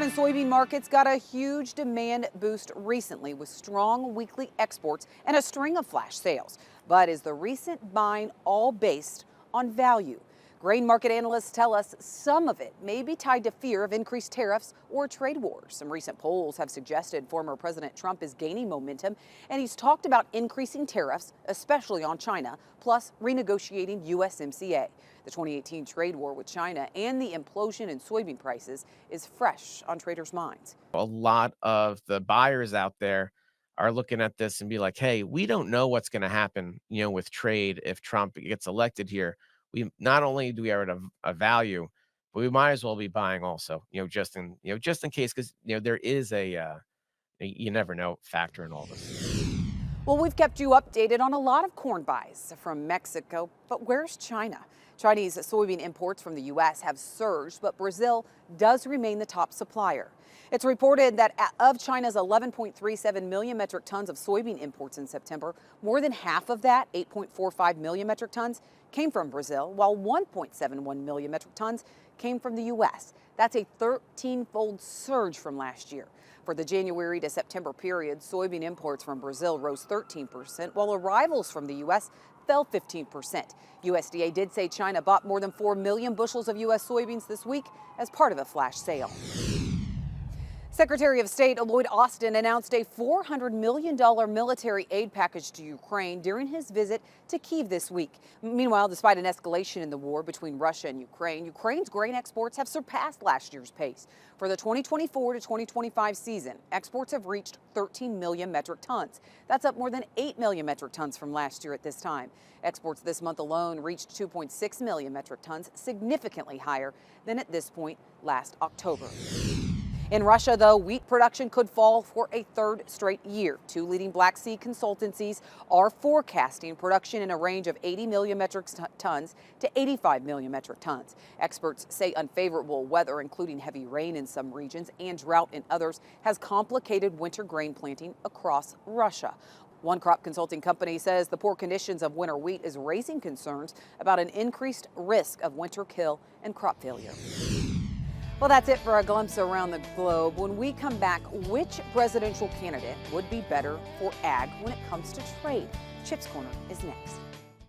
and soybean markets got a huge demand boost recently with strong weekly exports and a string of flash sales. But is the recent buying all based on value? Grain market analysts tell us some of it may be tied to fear of increased tariffs or a trade war. Some recent polls have suggested former President Trump is gaining momentum, and he's talked about increasing tariffs, especially on China, plus renegotiating USMCA. The 2018 trade war with China and the implosion in soybean prices is fresh on traders' minds. A lot of the buyers out there are looking at this and be like, hey, we don't know what's going to happen, with trade if Trump gets elected here. We not only do we have a value, but we might as well be buying also, just in case, because there is you never know factor in all this. Well, we've kept you updated on a lot of corn buys from Mexico, but where's China? Chinese soybean imports from the U.S. have surged, but Brazil does remain the top supplier. It's reported that of China's 11.37 million metric tons of soybean imports in September, more than half of that, 8.45 million metric tons, came from Brazil, while 1.71 million metric tons came from the U.S. That's a 13-fold surge from last year. For the January to September period, soybean imports from Brazil rose 13%, while arrivals from the U.S. fell 15%. USDA did say China bought more than 4 million bushels of U.S. soybeans this week as part of a flash sale. Secretary of State Lloyd Austin announced a $400 million military aid package to Ukraine during his visit to Kyiv this week. Meanwhile, despite an escalation in the war between Russia and Ukraine, Ukraine's grain exports have surpassed last year's pace. For the 2024 to 2025 season, exports have reached 13 million metric tons. That's up more than 8 million metric tons from last year at this time. Exports this month alone reached 2.6 million metric tons, significantly higher than at this point last October. In Russia, though, wheat production could fall for a third straight year. Two leading Black Sea consultancies are forecasting production in a range of 80 million metric tons to 85 million metric tons. Experts say unfavorable weather, including heavy rain in some regions and drought in others, has complicated winter grain planting across Russia. One crop consulting company says the poor conditions of winter wheat is raising concerns about an increased risk of winter kill and crop failure. Well, that's it for a glimpse around the globe. When we come back, which presidential candidate would be better for ag when it comes to trade? Chip's Corner is next.